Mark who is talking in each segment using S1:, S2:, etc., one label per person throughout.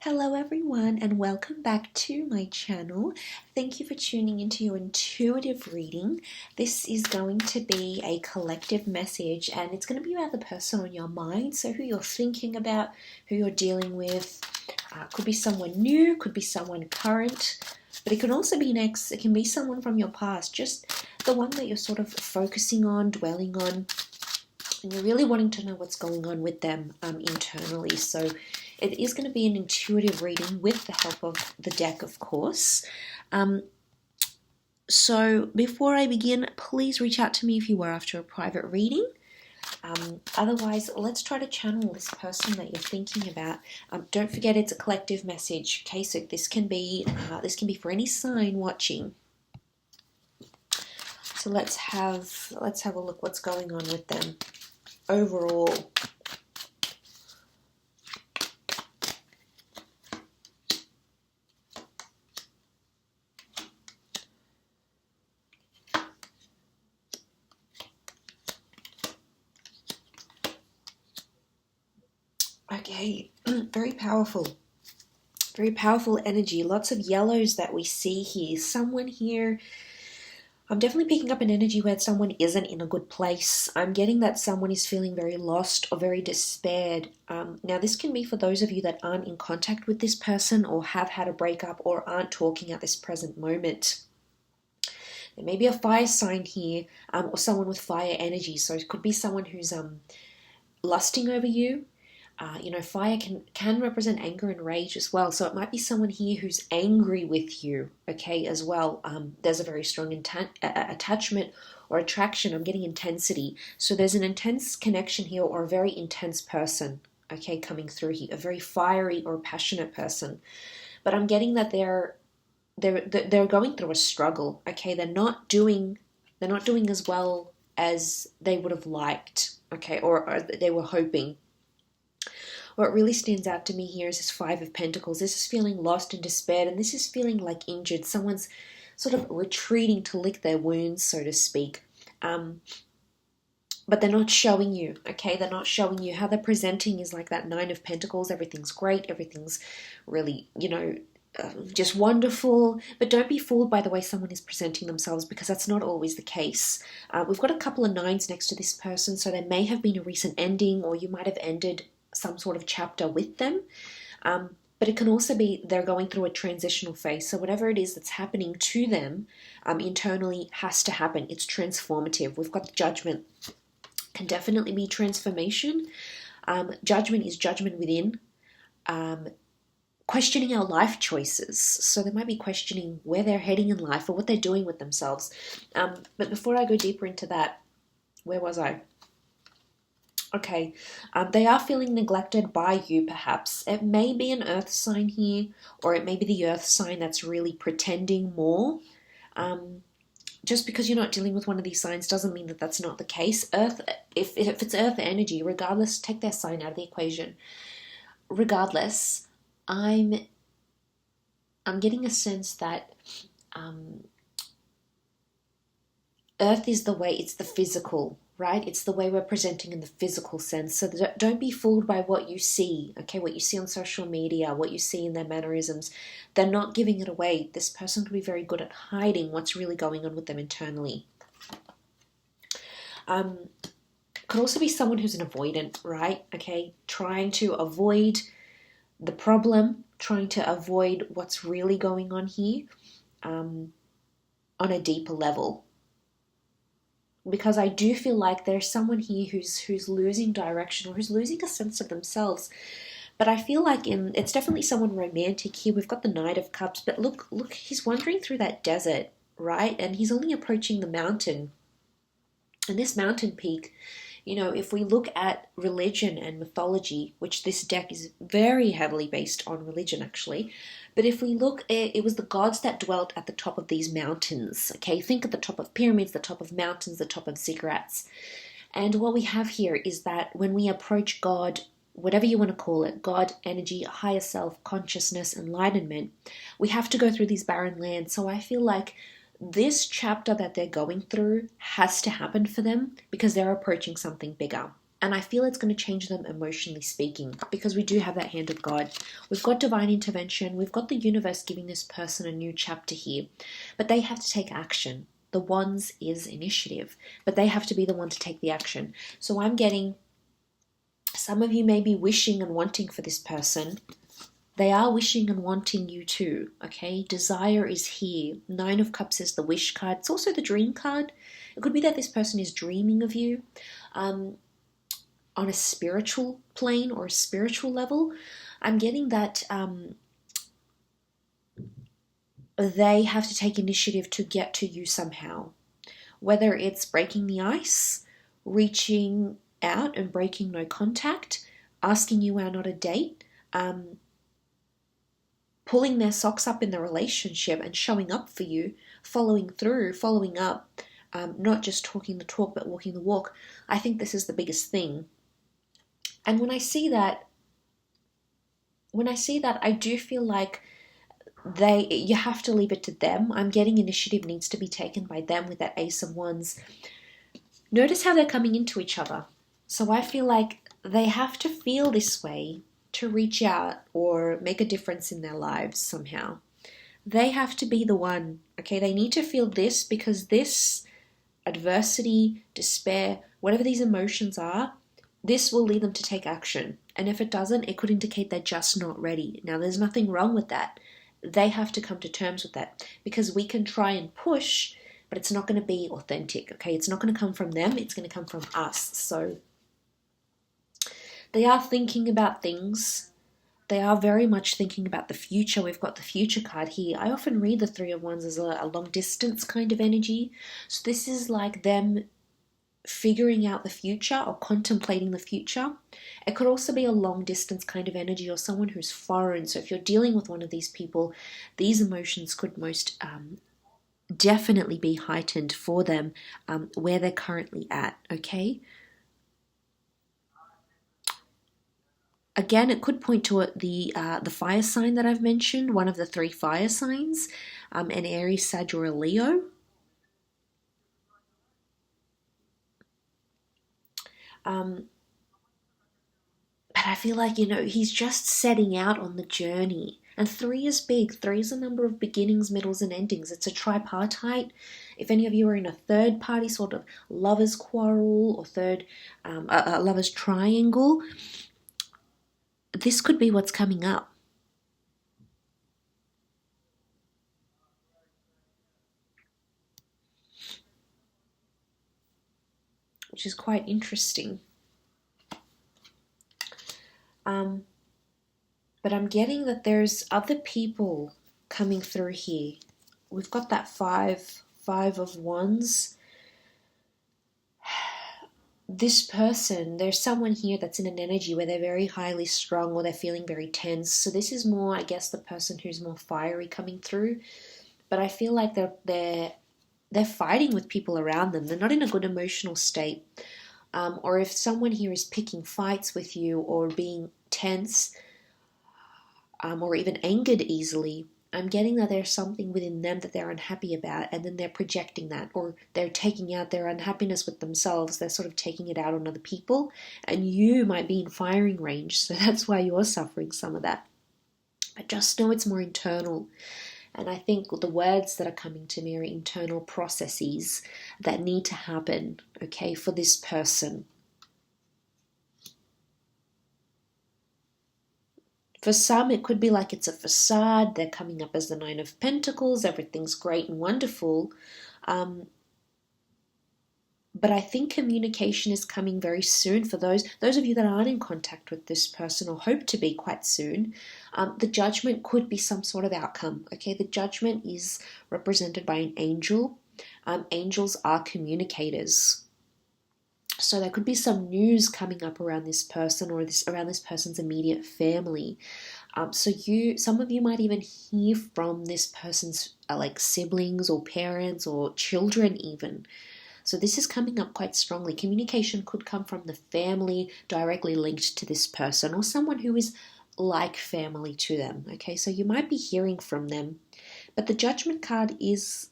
S1: Hello everyone and welcome back to my channel. Thank you for tuning into your intuitive reading. This is going to be a collective message and it's going to be about the person on your mind. So who you're thinking about, who you're dealing with. Could be someone new, could be someone current, but it can also be next. It can be someone from your past, just the one that you're sort of focusing on, dwelling on. And you're really wanting to know what's going on with them internally. So it is going to be an intuitive reading with the help of the deck, of course. So before I begin, please reach out to me if you were after a private reading. Otherwise, let's try to channel this person that you're thinking about. Don't forget it's a collective message. Okay, so this can be for any sign watching. So let's have a look what's going on with them overall. Okay, very powerful energy. Lots of yellows that we see here. Someone here, I'm definitely picking up an energy where someone isn't in a good place. I'm getting that someone is feeling very lost or very despaired. Now, this can be for those of you that aren't in contact with this person or have had a breakup or aren't talking at this present moment. There may be a fire sign here or someone with fire energy. So it could be someone who's lusting over you. Fire can represent anger and rage as well. So it might be someone here who's angry with you, okay, as well. There's a very strong attachment or attraction. I'm getting intensity. So there's an intense connection here or a very intense person, okay, coming through here. A very fiery or passionate person. But I'm getting that they're going through a struggle, okay. They're not doing as well as they would have liked, okay, or they were hoping. What really stands out to me here is this Five of Pentacles. This is feeling lost and despaired, and this is feeling like injured. Someone's sort of retreating to lick their wounds, so to speak. But they're not showing you, okay? They're not showing you. How they're presenting is like that Nine of Pentacles. Everything's great. Everything's really, just wonderful. But don't be fooled by the way someone is presenting themselves, because that's not always the case. We've got a couple of nines next to this person, so there may have been a recent ending, or you might have ended some sort of chapter with them, but it can also be they're going through a transitional phase. So whatever it is that's happening to them internally has to happen. It's transformative. We've got the Judgment. Can definitely be transformation. Judgment is judgment within. Questioning our life choices. So they might be questioning where they're heading in life or what they're doing with themselves. But before I go deeper into that, where was I? Okay, they are feeling neglected by you, perhaps. It may be an earth sign here, or it may be the earth sign that's really pretending more. Just because you're not dealing with one of these signs doesn't mean that that's not the case. Earth, if it's earth energy, regardless, take their sign out of the equation. Regardless, I'm getting a sense that earth is the way, it's the physical, right? It's the way we're presenting in the physical sense. So don't be fooled by what you see, okay? What you see on social media, what you see in their mannerisms. They're not giving it away. This person could be very good at hiding what's really going on with them internally. Could also be someone who's an avoidant, right? Okay, trying to avoid the problem, trying to avoid what's really going on here on a deeper level. Because I do feel like there's someone here who's losing direction or who's losing a sense of themselves. But I feel like it's definitely someone romantic here. We've got the Knight of Cups, but look, he's wandering through that desert, right? And he's only approaching the mountain. And this mountain peak, if we look at religion and mythology, which this deck is very heavily based on religion actually, but if we look, it was the gods that dwelt at the top of these mountains, okay? Think at the top of pyramids, the top of mountains, the top of ziggurats. And what we have here is that when we approach God, whatever you want to call it, God, energy, higher self, consciousness, enlightenment, we have to go through these barren lands. So I feel like this chapter that they're going through has to happen for them because they're approaching something bigger. And I feel it's going to change them emotionally speaking, because we do have that hand of God. We've got divine intervention. We've got the universe giving this person a new chapter here. But they have to take action. The Wands is initiative, but they have to be the one to take the action. So I'm getting, some of you may be wishing and wanting for this person. They are wishing and wanting you too, okay? Desire is here. Nine of Cups is the wish card. It's also the dream card. It could be that this person is dreaming of you. On a spiritual plane or a spiritual level, I'm getting that they have to take initiative to get to you somehow. Whether it's breaking the ice, reaching out and breaking no contact, asking you out on a date, pulling their socks up in the relationship and showing up for you, following through, following up, not just talking the talk but walking the walk. I think this is the biggest thing. And when I see that, I do feel like you have to leave it to them. I'm getting initiative needs to be taken by them with that Ace of Wands. Notice how they're coming into each other. So I feel like they have to feel this way to reach out or make a difference in their lives somehow. They have to be the one, okay? They need to feel this, because this adversity, despair, whatever these emotions are, this will lead them to take action. And if it doesn't, it could indicate they're just not ready. Now, there's nothing wrong with that. They have to come to terms with that, because we can try and push, but it's not going to be authentic, okay? It's not going to come from them. It's going to come from us. So they are thinking about things. They are very much thinking about the future. We've got the future card here. I often read the Three of Wands as a long distance kind of energy. So this is like them figuring out the future or contemplating the future. It could also be a long distance kind of energy, or someone who's foreign. So if you're dealing with one of these people, these emotions could most definitely be heightened for them where they're currently at, okay? Again, it could point to the fire sign that I've mentioned, one of the three fire signs, an Aries, Sag, or a Leo. But I feel like, he's just setting out on the journey. And 3 is big. 3 is a number of beginnings, middles, and endings. It's a tripartite. If any of you are in a third party sort of lover's quarrel or a lover's triangle, this could be what's coming up. Which is quite interesting. But I'm getting that there's other people coming through here. We've got that five of Wands. This person, there's someone here that's in an energy where they're very highly strung or they're feeling very tense. So this is more, I guess, the person who's more fiery coming through. But I feel like they're fighting with people around them. They're not in a good emotional state. Or if someone here is picking fights with you or being tense, or even angered easily, I'm getting that there's something within them that they're unhappy about, and then they're projecting that, or they're taking out their unhappiness with themselves. They're sort of taking it out on other people, and you might be in firing range, so that's why you're suffering some of that. But just know it's more internal. And I think the words that are coming to me are internal processes that need to happen, okay, for this person. For some, it could be like it's a facade. They're coming up as the Nine of Pentacles. Everything's great and wonderful. But I think communication is coming very soon for those of you that aren't in contact with this person or hope to be quite soon. The judgment could be some sort of outcome. Okay, the judgment is represented by an angel. Angels are communicators. So there could be some news coming up around this person or around this person's immediate family. So some of you might even hear from this person's like siblings or parents or children even. So this is coming up quite strongly. Communication could come from the family directly linked to this person, or someone who is like family to them. Okay, so you might be hearing from them. But the Judgment card it's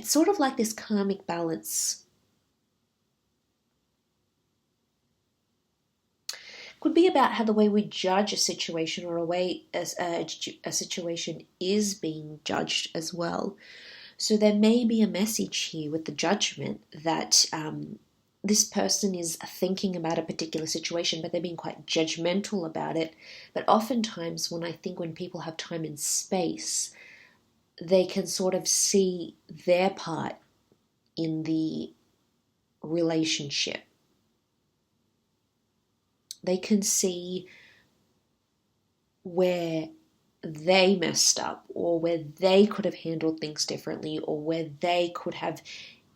S1: sort of like this karmic balance. Could be about how the way we judge a situation or a way as a situation is being judged as well. So there may be a message here with the judgment that this person is thinking about a particular situation, but they're being quite judgmental about it. But oftentimes when people have time and space, they can sort of see their part in the relationship. They can see where they messed up, or where they could have handled things differently, or where they could have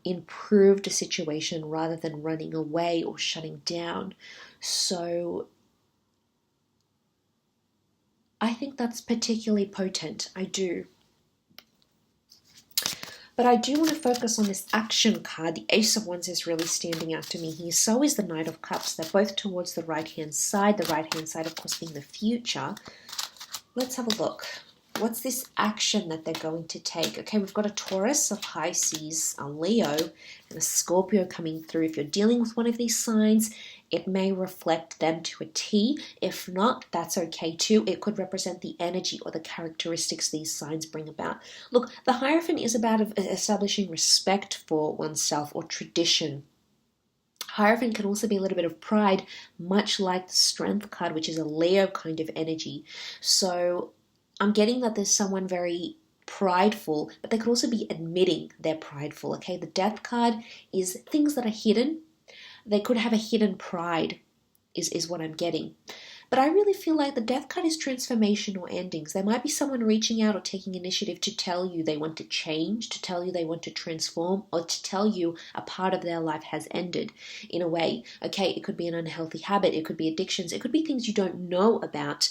S1: improved a situation rather than running away or shutting down. So I think that's particularly potent. I do. But I do want to focus on this action card. The Ace of Wands is really standing out to me here. So is the Knight of Cups. They're both towards the right-hand side. The right-hand side, of course, being the future. Let's have a look. What's this action that they're going to take? Okay, we've got a Taurus, a Pisces, a Leo, and a Scorpio coming through. If you're dealing with one of these signs, it may reflect them to a T. If not, that's okay too. It could represent the energy or the characteristics these signs bring about. Look, the Hierophant is about establishing respect for oneself or tradition. Hierophant can also be a little bit of pride, much like the Strength card, which is a Leo kind of energy. So I'm getting that there's someone very prideful, but they could also be admitting they're prideful, okay? The Death card is things that are hidden. They could have a hidden pride, is what I'm getting. But I really feel like the Death card is transformation or endings. There might be someone reaching out or taking initiative to tell you they want to change, to tell you they want to transform, or to tell you a part of their life has ended in a way. Okay, it could be an unhealthy habit, it could be addictions, it could be things you don't know about,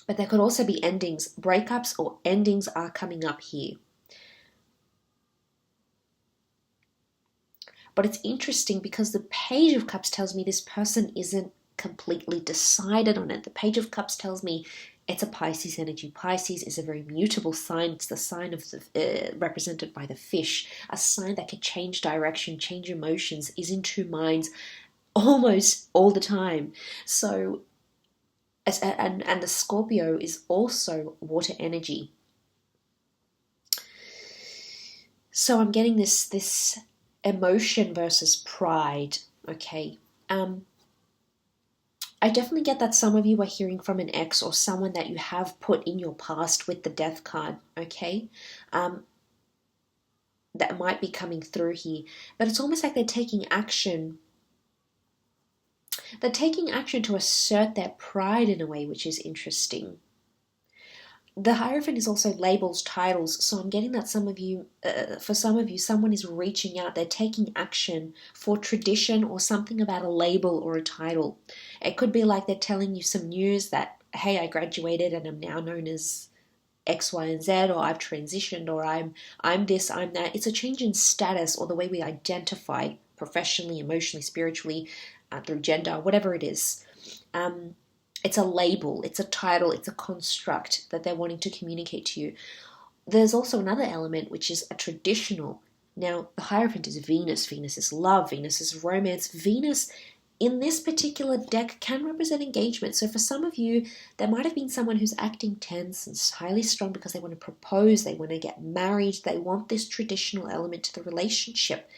S1: but there could also be endings. Breakups or endings are coming up here. But it's interesting because the Page of Cups tells me this person isn't completely decided on it. The Page of Cups tells me it's a Pisces energy. Pisces is a very mutable sign. It's the sign of represented by the fish, a sign that can change direction, change emotions, is in two minds almost all the time. So, and the Scorpio is also water energy. So I'm getting this emotion versus pride, okay? I definitely get that some of you are hearing from an ex or someone that you have put in your past with the Death card, okay? That might be coming through here. But it's almost like they're taking action. They're taking action to assert their pride in a way, which is interesting. The Hierophant is also labels, titles, so I'm getting that for some of you, someone is reaching out. They're taking action for tradition or something about a label or a title. It could be like they're telling you some news that, hey, I graduated and I'm now known as X, Y, and Z, or I've transitioned, or I'm this, I'm that. It's a change in status or the way we identify professionally, emotionally, spiritually, through gender, whatever it is. It's a label, it's a title, it's a construct that they're wanting to communicate to you. There's also another element, which is a traditional. Now, the Hierophant is Venus. Venus is love. Venus is romance. Venus, in this particular deck, can represent engagement. So for some of you, there might have been someone who's acting tense and highly strong because they want to propose, they want to get married, they want this traditional element to the relationship.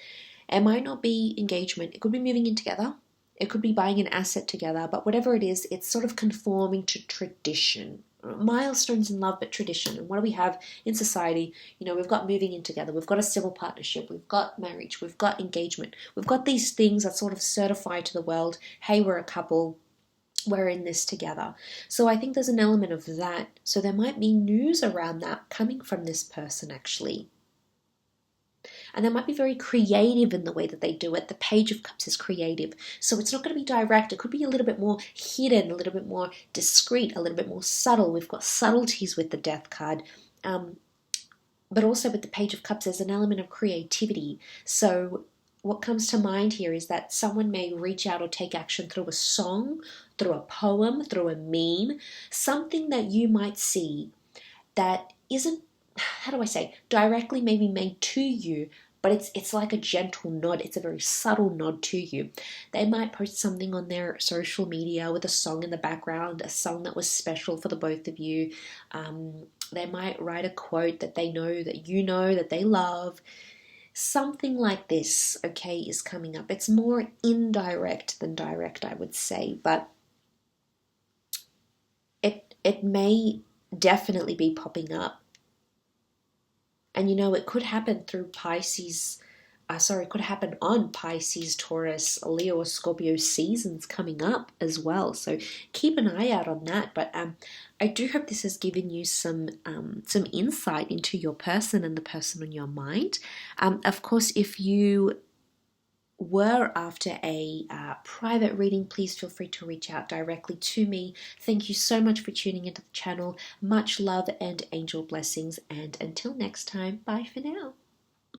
S1: It might not be engagement. It could be moving in together. It could be buying an asset together, but whatever it is, it's sort of conforming to tradition. Milestones in love, but tradition. And what do we have in society? We've got moving in together, we've got a civil partnership, we've got marriage, we've got engagement. We've got these things that sort of certify to the world, hey, we're a couple, we're in this together. So I think there's an element of that. So there might be news around that coming from this person, actually. And they might be very creative in the way that they do it. The Page of Cups is creative. So it's not going to be direct. It could be a little bit more hidden, a little bit more discreet, a little bit more subtle. We've got subtleties with the Death card. But also with the Page of Cups, there's an element of creativity. So what comes to mind here is that someone may reach out or take action through a song, through a poem, through a meme, something that you might see that isn't, how do I say, directly maybe made to you, but it's like a gentle nod. It's a very subtle nod to you. They might post something on their social media with a song in the background, a song that was special for the both of you. They might write a quote that they know that they love. Something like this, okay, is coming up. It's more indirect than direct, I would say, but it may definitely be popping up. And it could happen through Pisces. It could happen on Pisces, Taurus, Leo, or Scorpio seasons coming up as well. So keep an eye out on that. But I do hope this has given you some insight into your person and the person on your mind. Of course, if you were after a private reading, please feel free to reach out directly to me. Thank you so much for tuning into the channel. Much love and angel blessings. And until next time, bye for now.